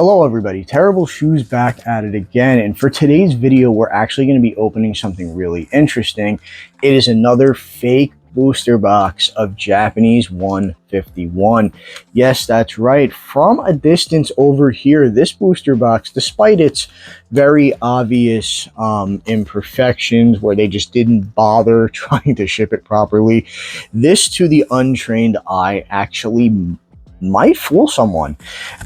Hello everybody, Terrible Shoes back at it again, and for today's video we're actually going to be opening something really interesting. It is another fake booster box of Japanese 151. Yes, that's right. From a distance over here, this booster box, despite its very obvious imperfections where they just didn't bother trying to ship it properly, this to the untrained eye actually might fool someone.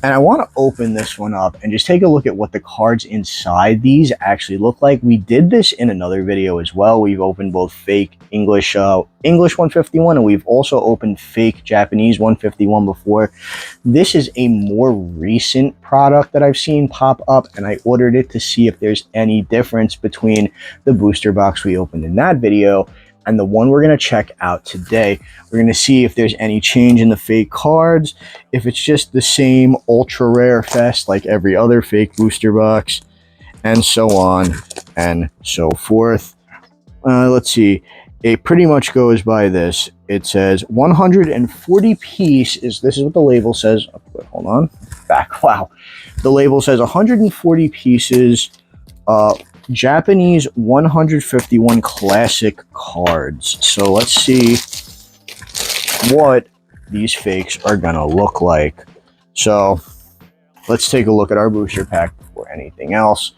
And I want to open this one up and just take a look at what the cards inside these actually look like. We did this in another video as well. We've opened both fake English 151, and we've also opened fake Japanese 151 before. This is a more recent product that I've seen pop up, and I ordered it to see if there's any difference between the booster box we opened in that video and the one we're going to check out today. We're going to see if there's any change in the fake cards, if it's just the same ultra rare fest like every other fake booster box, and so on and so forth. Let's see. It pretty much goes by this. It says 140 piece this is what the label says. Hold on. Back. Wow. The label says 140 pieces, Japanese 151 classic cards. So let's see what these fakes are gonna look like. So let's take a look at our booster pack before anything else.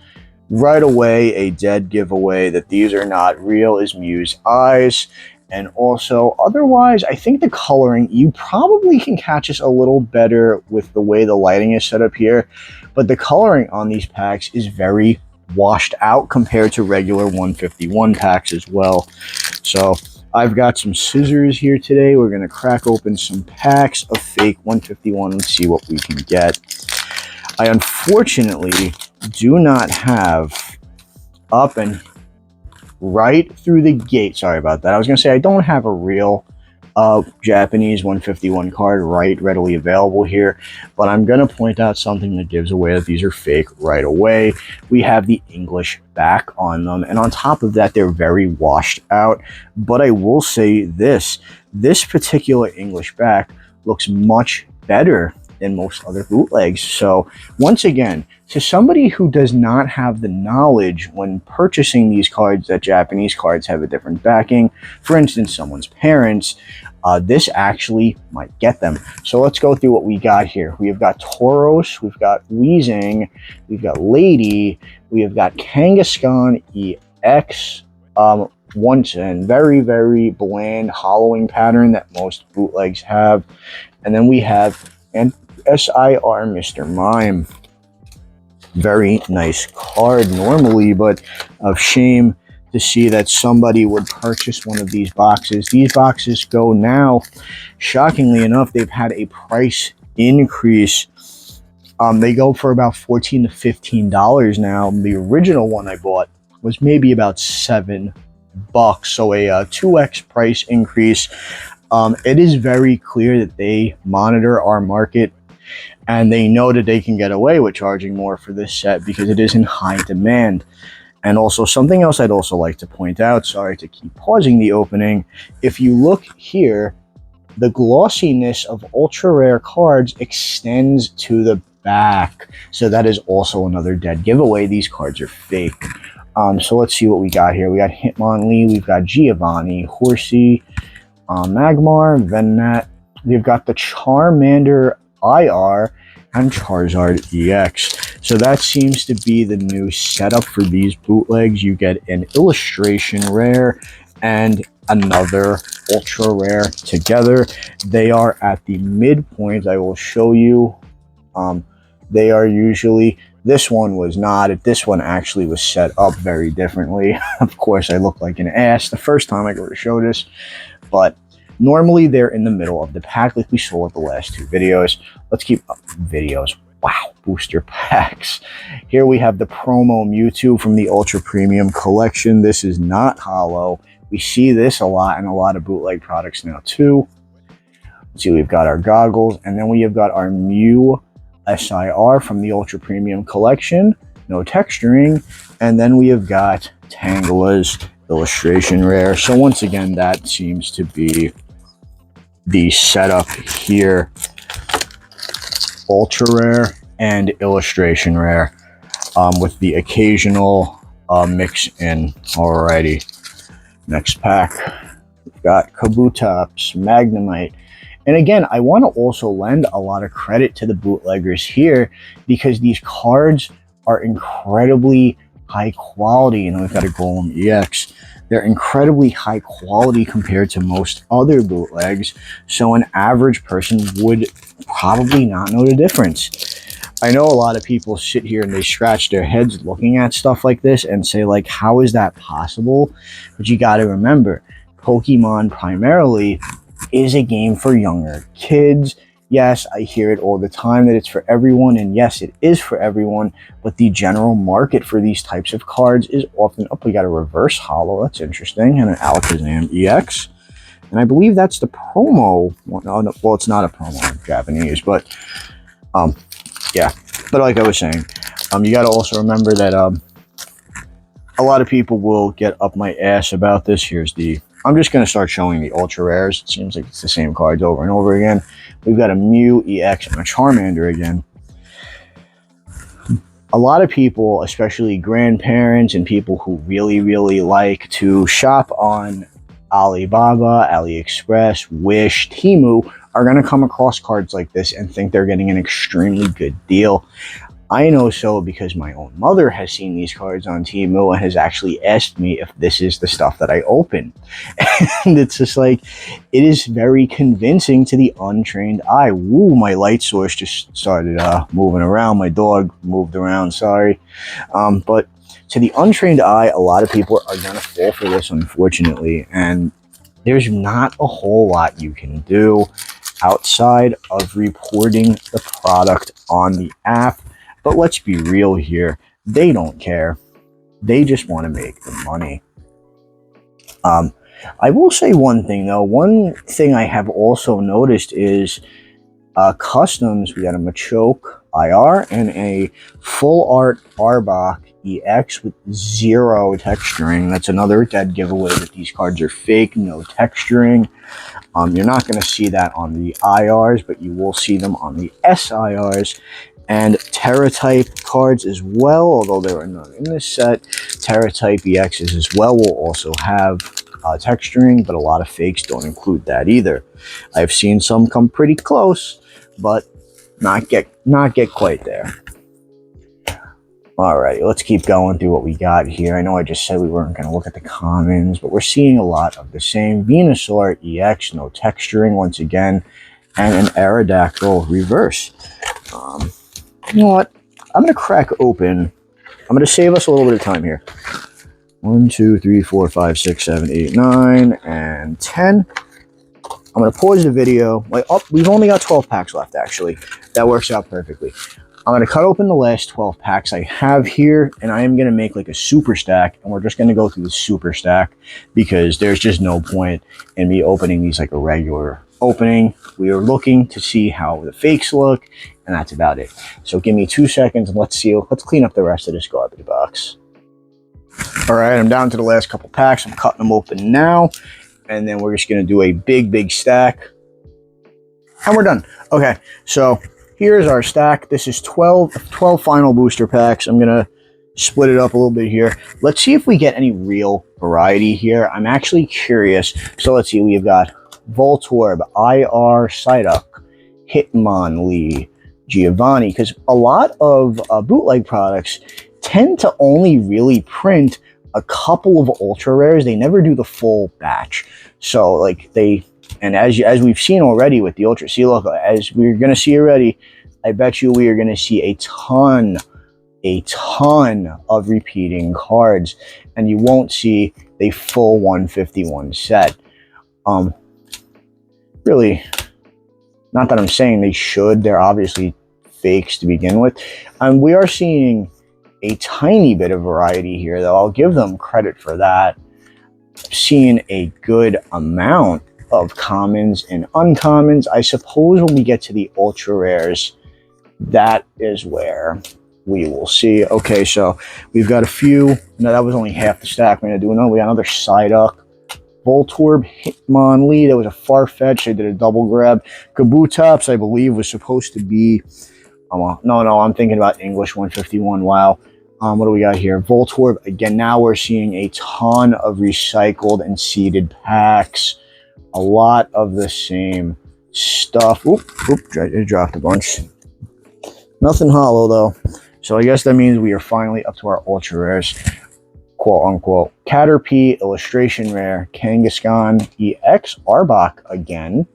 Right away, a dead giveaway that these are not real is Mew's eyes. And also, otherwise, I think the coloring, you probably can catch us a little better with the way the lighting is set up here. But the coloring on these packs is very washed out compared to regular 151 packs as well. So I've got some scissors here today. We're going to crack open some packs of fake 151 and see what we can get. I unfortunately do not have up and right through the gate. Sorry about that. I was going to say I don't have a real Japanese 151 card readily available here, but I'm going to point out something that gives away that these are fake right away. We have the English back on them, and on top of that, they're very washed out. But I will say this particular English back looks much better than most other bootlegs. So once again, to somebody who does not have the knowledge when purchasing these cards that Japanese cards have a different backing, for instance, someone's parents, this actually might get them. So let's go through what we got here. We have got Tauros, we've got Weezing, we've got Lady, we have got Kangaskhan EX, once again, very, very bland hollowing pattern that most bootlegs have. And then we have an SIR Mr. Mime. Very nice card normally, but of shame to see that somebody would purchase one of these boxes. These boxes go now, shockingly enough, they've had a price increase. They go for about $14 to $15 now. The original one I bought was maybe about $7, so a 2x price increase. It is very clear that they monitor our market, and they know that they can get away with charging more for this set because it is in high demand. And also, something else I'd also like to point out, sorry to keep pausing the opening, if you look here, the glossiness of ultra rare cards extends to the back. So that is also another dead giveaway. These cards are fake. So let's see what we got here. We got Hitmonlee, we've got Giovanni, Horsey, Magmar, Venonat. We've got the Charmander IR and Charizard EX. So that seems to be the new setup for these bootlegs. You get an illustration rare and another ultra rare together. They are at the midpoint. I will show you. They are usually, this one was not. This one actually was set up very differently. Of course, I look like an ass the first time I go to show this, but normally they're in the middle of the pack like we saw with the last two videos. Let's keep up videos. Wow, booster packs. Here we have the promo Mewtwo from the Ultra Premium Collection. This is not hollow. We see this a lot in a lot of bootleg products now too. Let's see, we've got our goggles, and then we have got our Mew SIR from the Ultra Premium Collection. No texturing. And then we have got Tangela's illustration rare. So once again, that seems to be the setup here. Ultra rare and illustration rare, with the occasional mix in. Alrighty, next pack, we've got Kabutops, Magnemite. And again, I want to also lend a lot of credit to the bootleggers here, because these cards are incredibly high quality. And we've got a Golem EX. They're incredibly high quality compared to most other bootlegs, so an average person would probably not know the difference. I know a lot of people sit here and they scratch their heads looking at stuff like this and say, like, how is that possible? But you got to remember, Pokemon primarily is a game for younger kids. Yes, I hear it all the time that it's for everyone, and yes, it is for everyone, but the general market for these types of cards is often up. We got a reverse holo, that's interesting, and an Alakazam EX. And I believe that's the promo. Well, it's not a promo in Japanese, but yeah. But like I was saying, you got to also remember that a lot of people will get up my ass about this. Here's the... I'm just going to start showing the ultra rares. It seems like it's the same cards over and over again. We've got a Mew EX and a Charmander again. A lot of people, especially grandparents and people who really, really like to shop on Alibaba, Aliexpress, Wish, Temu, are going to come across cards like this and think they're getting an extremely good deal. I know so because my own mother has seen these cards on Temu and has actually asked me if this is the stuff that I open. And it's just like, it is very convincing to the untrained eye. Woo, my light source just started moving around. My dog moved around, sorry. But to the untrained eye, a lot of people are going to fall for this, unfortunately. And there's not a whole lot you can do outside of reporting the product on the app. But let's be real here. They don't care. They just want to make the money. I will say one thing, though. One thing I have also noticed is customs. We got a Machoke IR and a full art Arbok EX with 0 texturing. That's another dead giveaway that these cards are fake, no texturing. You're not going to see that on the IRs, but you will see them on the SIRs. And Terra-type cards as well, although there are none in this set. Terra-type EXs as well will also have texturing, but a lot of fakes don't include that either. I've seen some come pretty close, but not get quite there. Alright, let's keep going through what we got here. I know I just said we weren't going to look at the commons, but we're seeing a lot of the same. Venusaur EX, no texturing once again, and an Aerodactyl reverse. You know what? I'm going to crack open. I'm going to save us a little bit of time here. 1, 2, 3, 4, 5, 6, 7, 8, 9, and 10. I'm going to pause the video. We've only got 12 packs left, actually. That works out perfectly. I'm going to cut open the last 12 packs I have here, and I am going to make like a super stack, and we're just going to go through the super stack because there's just no point in me opening these like a regular opening. We are looking to see how the fakes look, and that's about it. So give me 2 seconds and let's clean up the rest of this garbage box. All right, I'm down to the last couple packs. I'm cutting them open now, and then we're just going to do a big stack, and we're done. Okay, so here's our stack. This is 12 final booster packs. I'm going to split it up a little bit here. Let's see if we get any real variety here. I'm actually curious. So let's see. We've got Voltorb, IR Psyduck, Hitmonlee, Giovanni, because a lot of bootleg products tend to only really print a couple of ultra rares. They never do the full batch. So like and as we've seen already with the ultra, see, look, as we're going to see already, I bet you we are going to see a ton of repeating cards, and you won't see the full 151 set. Really, not that I'm saying they should. They're obviously fakes to begin with. We are seeing a tiny bit of variety here, though. I'll give them credit for that. Seeing a good amount of commons and uncommons. I suppose when we get to the ultra rares, that is where we will see. Okay, so we've got a few. No, that was only half the stack. We're going to do another. We got another Psyduck, Voltorb, Hitmonlee. That was a Farfetch. I did a double grab. Kabutops, I believe, was supposed to be No, I'm thinking about English 151. Wow. What do we got here? Voltorb. Again, now we're seeing a ton of recycled and seeded packs. A lot of the same stuff. I dropped a bunch. Nothing hollow, though. So I guess that means we are finally up to our ultra rares. Quote unquote. Caterpie, Illustration Rare, Kangaskhan, EX, Arbok again.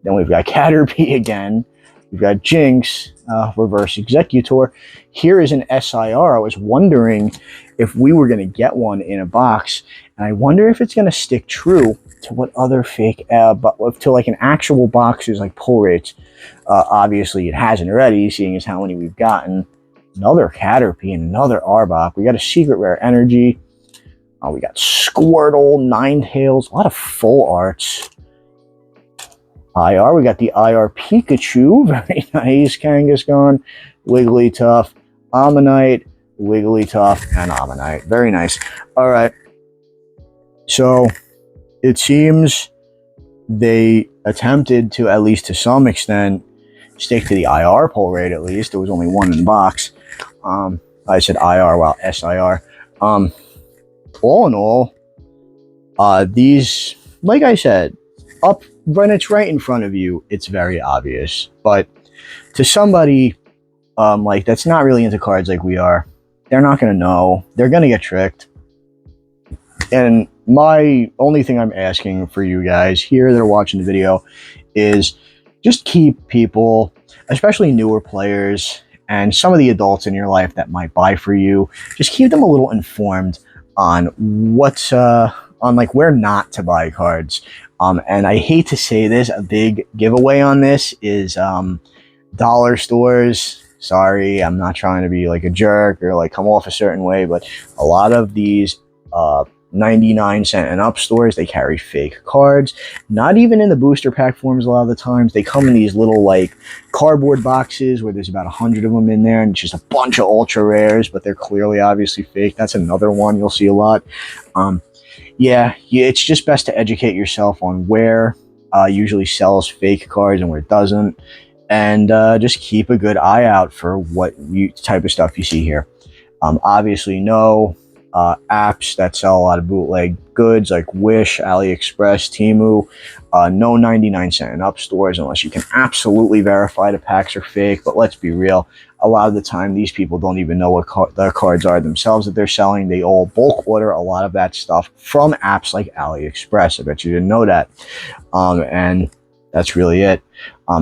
Then we've got Caterpie again. We've got Jinx, Reverse Executor. Here is an SIR. I was wondering if we were going to get one in a box, and I wonder if it's going to stick true to what other fake, to like an actual box's like pull rates. Obviously, it hasn't already, seeing as how many we've gotten. Another Caterpie, another Arbok. We got a Secret Rare Energy. We got Squirtle, Ninetales, a lot of full arts. IR, we got the IR Pikachu, very nice. Kangaskhan, Wigglytuff, Ammonite, Wigglytuff, and Ammonite. Very nice. All right. So it seems they attempted to, at least to some extent, stick to the IR pull rate at least. There was only one in the box. I said IR while SIR. All in all, these, like I said, up when it's right in front of you, it's very obvious. But to somebody like that's not really into cards like we are, they're not going to know. They're going to get tricked. And my only thing I'm asking for you guys here that are watching the video is just keep people, especially newer players and some of the adults in your life that might buy for you, just keep them a little informed on what's on like where not to buy cards. And I hate to say this, a big giveaway on this is dollar stores. Sorry, I'm not trying to be like a jerk or like come off a certain way, but a lot of these 99-cent and up stores, they carry fake cards. Not even in the booster pack forms a lot of the times. They come in these little like cardboard boxes where there's about 100 of them in there and it's just a bunch of ultra rares, but they're clearly obviously fake. That's another one you'll see a lot. Yeah, it's just best to educate yourself on where usually sells fake cards and where it doesn't, and just keep a good eye out for what type of stuff you see here. Obviously, no apps that sell a lot of bootleg goods like Wish, Aliexpress, Temu. No 99-cent and up stores unless you can absolutely verify the packs are fake. But let's be real, a lot of the time these people don't even know what their cards are themselves that they're selling. They all bulk order a lot of that stuff from apps like Aliexpress. I bet you didn't know that. And that's really it.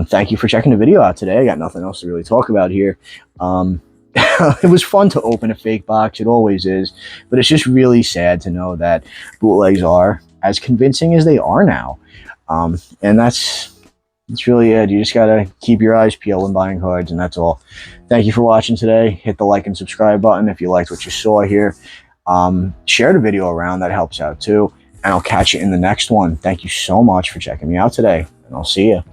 Thank you for checking the video out today. I got nothing else to really talk about here. It was fun to open a fake box. It always is. But it's just really sad to know that bootlegs are as convincing as they are now. And that's really it. You just gotta keep your eyes peeled when buying cards, and that's all. Thank you for watching today. Hit the like and subscribe button if you liked what you saw here. Share the video around. That helps out too. And I'll catch you in the next one. Thank you so much for checking me out today, and I'll see you.